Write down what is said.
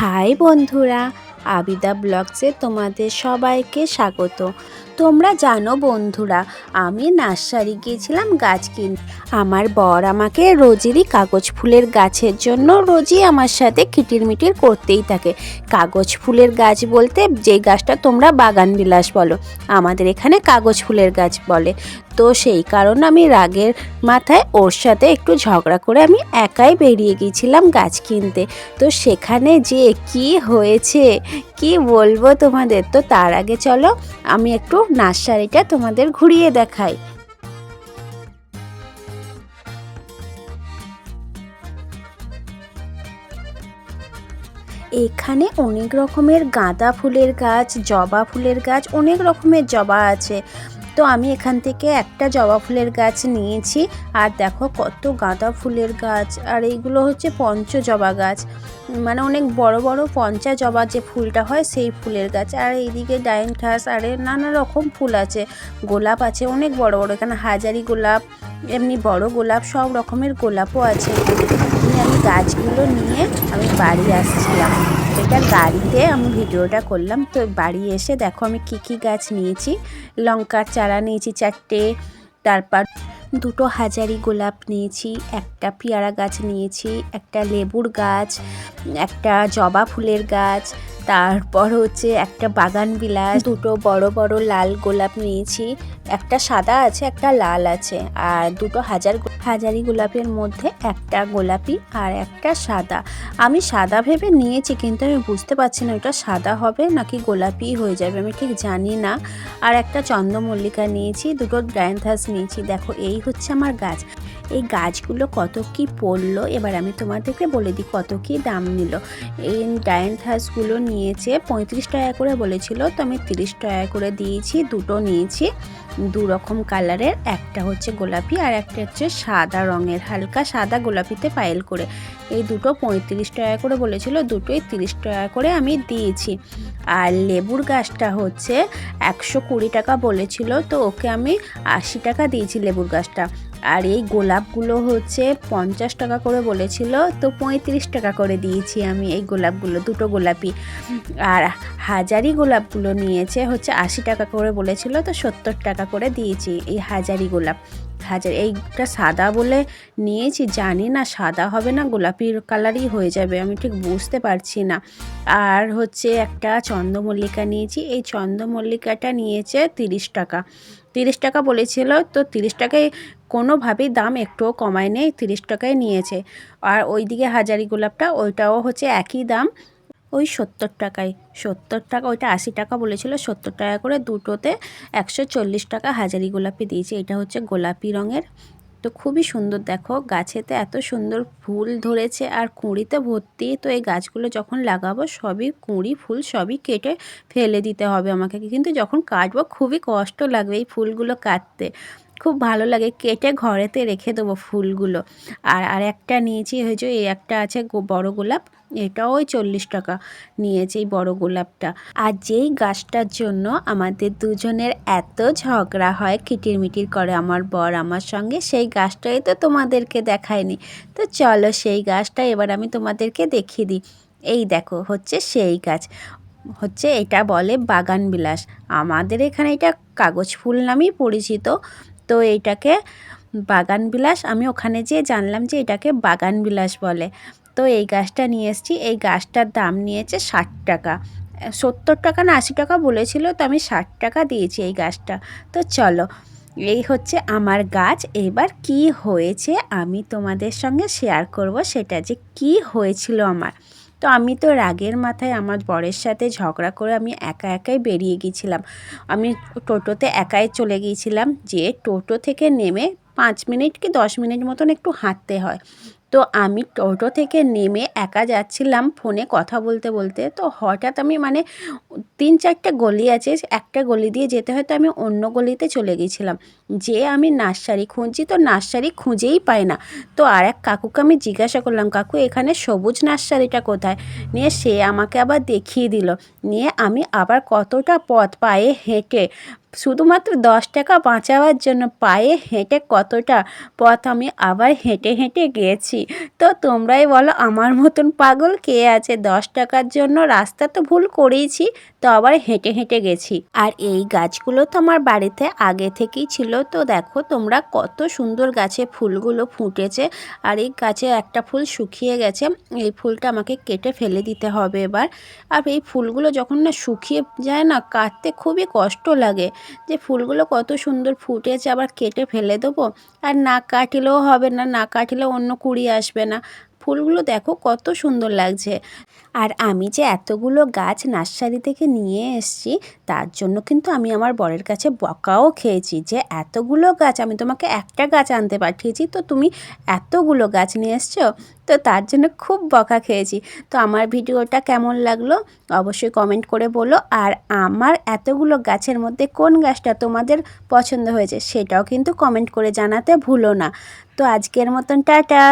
High বন্ধুরা, আবিদা ব্লগসে তোমাদের সবাইকে স্বাগত। তোমরা জানো বন্ধুরা, আমি নার্সারি গিয়েছিলাম গাছ কিনতে। আমার বর আমাকে রোজেরই কাগজ ফুলের গাছের জন্য রোজই আমার সাথে কিটিরমিটির করতেই থাকে। কাগজ ফুলের গাছ বলতে যে গাছটা তোমরা বাগান বিলাস বলো, আমাদের এখানে কাগজ ফুলের গাছ বলে। তো সেই কারণে আমি রাগের মাথায় ওর সাথে একটু ঝগড়া করে আমি একাই বেরিয়ে গিয়েছিলাম গাছ কিনতে। তো সেখানে যে কি হয়েছে কি বলবো তোমাদের। তো তার আগে চলো আমি একটু নার্সারিটা তোমাদের ঘুরিয়ে দেখাই। এখানে অনেক রকমের গাঁদা ফুলের গাছ, জবা ফুলের গাছ, অনেক রকমের জবা আছে। তো আমি এখান থেকে একটা জবা ফুলের গাছ নিয়েছি। আর দেখো কত গাঁদা ফুলের গাছ, আর এইগুলো হচ্ছে পঞ্চ জবা গাছ, মানে অনেক বড় বড় পঞ্চা জবা যে ফুলটা হয় সেই ফুলের গাছ। আর এইদিকে ডাইনঠাস আরে নানা রকম ফুল আছে, গোলাপ আছে অনেক বড় বড়, এখানে হাজারি গোলাপ, এমনি বড় গোলাপ, সব রকমের গোলাপও আছে। আমি গাছগুলো নিয়ে আমি বাড়ি আসছিলাম, এটা গাড়িতে আমি ভিডিওটা করলাম। তো বাড়ি এসে দেখো আমি কি গাছ নিয়েছি। লঙ্কার চারা নিয়েছি 4টে, তারপর 2টো হাজারি গোলাপ নিয়েছি, একটা পেয়ারা গাছ নিয়েছি, একটা লেবুর গাছ, একটা জবা ফুলের গাছ, তারপর হচ্ছে একটা বাগান বিলাস, 2টো বড় বড় লাল গোলাপ নিয়েছি, একটা সাদা আছে একটা লাল আছে, আর 2টো হাজারি গোলাপের মধ্যে একটা গোলাপি আর একটা সাদা। আমি সাদা ভেবে নিয়েছি, কিন্তু আমি বুঝতে পারছি না ওটা সাদা হবে নাকি গোলাপি হয়ে যাবে, আমি ঠিক জানি না। আর একটা চন্দ্রমল্লিকা নিয়েছি, 2টো ডায়ান্থাস নিয়েছি। দেখো এই হচ্ছে আমার গাছ। এই গাছগুলো কত কি পড়লো এবার আমি তোমাদেরকে বলে দিই কত কি দাম নিল। এই ডায়ান্থাসগুলো নিয়েছে 35 টাকা করে বলেছিল, তো আমি 30 টাকা করে দিয়েছি। 2টো নিয়েছি 2 রকম কালারের, একটা হচ্ছে গোলাপি আর একটা হচ্ছে সাদা রঙের, হালকা সাদা গোলাপিতে পায়েল করে। এই 2টো 35 টাকা করে বলেছিল, 2টোই 30 টাকা করে আমি দিয়েছি। আর লেবুর গাছটা হচ্ছে 120 টাকা বলেছিল, তো ওকে আমি 80 টাকা দিয়েছি লেবুর গাছটা। আর এই গোলাপগুলো হচ্ছে 50 টাকা করে বলেছিল, তো 35 টাকা করে দিয়েছি আমি এই গোলাপগুলো, 2টো গোলাপি। আর হাজারি গোলাপগুলো নিয়েছে হচ্ছে 80 টাকা করে বলেছিল, তো 70 টাকা করে দিয়েছি এই হাজারি গোলাপ। এইটা সাদা বলে নিয়েছি, জানি না সাদা হবে না গোলাপির কালারই হয়ে যাবে, আমি ঠিক বুঝতে পারছি না। আর হচ্ছে একটা চন্দ্রমল্লিকা নিয়েছি, এই চন্দ্রমল্লিকাটা নিয়েছে 30 টাকা। 30 টাকা বলেছিল, তো 30 টাকায় কোনোভাবেই দাম একটুও কমায় নেই, 30 টাকায় নিয়েছে। আর ওইদিকে হাজারি গোলাপটা ওইটাও হচ্ছে একই দাম, ওই 70 টাকায়। 70 টাকা, ওইটা 80 টাকা বলেছিল, 70 টাকা করে 2টোতে 140 টাকা হাজারি গোলাপি দিয়েছি। এটা হচ্ছে গোলাপি রঙের, তো খুবই সুন্দর। দেখো গাছেতে এত সুন্দর ফুল ধরেছে আর কুঁড়িতে ভর্তি। তো এই গাছগুলো যখন লাগাবো সবই কুঁড়ি ফুল সবই কেটে ফেলে দিতে হবে আমাকে, কিন্তু যখন কাটবো খুবই কষ্ট লাগবে এই ফুলগুলো কাটতে, খুব ভালো লাগে, কেটে ঘরেতে রেখে দেবো ফুলগুলো। আর একটা নিয়েছি হয়েছে, এই একটা আছে বড় গোলাপ, এটাও ওই 40 টাকা নিয়েছে এই বড় গোলাপটা। আর যেই গাছটার জন্য আমাদের দুজনের এত ঝগড়া হয়, কিটিরমিটির করে আমার বর আমার সঙ্গে, সেই গাছটাই তো তোমাদেরকে দেখায়নি। তো চলো সেই গাছটা এবার আমি তোমাদেরকে দেখিয়ে দিই। এই দেখো হচ্ছে সেই গাছ, হচ্ছে এটা বলে বাগান বিলাস, আমাদের এখানে এটা কাগজ ফুল নামেই পরিচিত। তো এইটাকে বাগান বিলাস, আমি ওখানে যেয়ে জানলাম যে এটাকে বাগান বিলাস বলে। তো এই গাছটা নিয়ে এসেছি, এই গাছটার দাম নিয়েছে 60 টাকা। 70 টাকা না 80 টাকা বলেছিল, তো আমি 60 টাকা দিয়েছি এই গাছটা। তো চলো এই হচ্ছে আমার গাছ। এবার কি হয়েছে আমি তোমাদের সঙ্গে শেয়ার করব, সেটা যে কি হয়েছিল আমার। তো আমি তো রাগের মাথায় আমার বরের সাথে ঝগড়া করে আমি একাই বেরিয়ে গিয়েছিলাম। আমি টোটোতে একাই চলে গিয়েছিলাম, যে টোটো থেকে নেমে 5 মিনিট কি 10 মিনিট মতন একটু হাঁটতে হয়। তো আমি টোটো থেকে নেমে একা যাচ্ছিলাম ফোনে কথা বলতে বলতে, তো হঠাৎ আমি মানে 3-4টে গলি আছে, একটা গলি দিয়ে যেতে হয়, তো আমি অন্য গলিতে চলে গিয়েছিলাম। যে আমি নার্সারি খুঁজছি, তো নার্সারি খুঁজেই পাই না। তো আর এক কাকুকে আমি জিজ্ঞাসা করলাম, কাকু এখানে সবুজ নার্সারিটা কোথায়? নিয়ে সে আমাকে আবার দেখিয়ে দিল। নিয়ে আমি আবার কতটা পথ পায়ে হেঁটে শুধুমাত্র 10 টাকা বাঁচাবার জন্য পায়ে হেঁটে কতটা পথ আমি আবার হেঁটে হেঁটে গিয়েছি। তো তোমরাই বলো আমার মতন পাগল কে আছে? 10 টাকার জন্য রাস্তা তো ভুল করেইছি, তো আবার হেঁটে হেঁটে গেছি। আর এই গাছগুলো তো আমার বাড়িতে আগে থেকেই ছিল। তো দেখো তোমরা কত সুন্দর গাছে ফুলগুলো ফুটেছে। আর এই গাছে একটা ফুল শুকিয়ে গেছে, এই ফুলটা আমাকে কেটে ফেলে দিতে হবে এবার। আর এই ফুলগুলো যখন না শুকিয়ে যায় না, কাটতে খুবই কষ্ট লাগে। যে ফুলগুলো কত সুন্দর ফুটেছে, আবার কেটে ফেলে দেবো? আর না কাটলেও হবে না, না কাটলেও অন্য কুড়ি আসবে না। ফুলগুলো দেখো কত সুন্দর লাগছে। আর আমি যে এতগুলো গাছ নার্সারি থেকে নিয়ে এসেছি, তার জন্য কিন্তু আমি আমার বরের কাছে বকাও খেয়েছি যে এতগুলো গাছ, আমি তোমাকে একটা গাছ আনতে পাঠিয়েছি, তো তুমি এতগুলো গাছ নিয়ে এসছো। তো তার জন্য খুব বকা খেয়েছি। তো আমার ভিডিওটা কেমন লাগলো অবশ্যই কমেন্ট করে বলো। আর আমার এতগুলো গাছের মধ্যে কোন গাছটা তোমাদের পছন্দ হয়েছে সেটাও কিন্তু কমেন্ট করে জানাতে ভুলো না। তো আজকের মতন টাটা।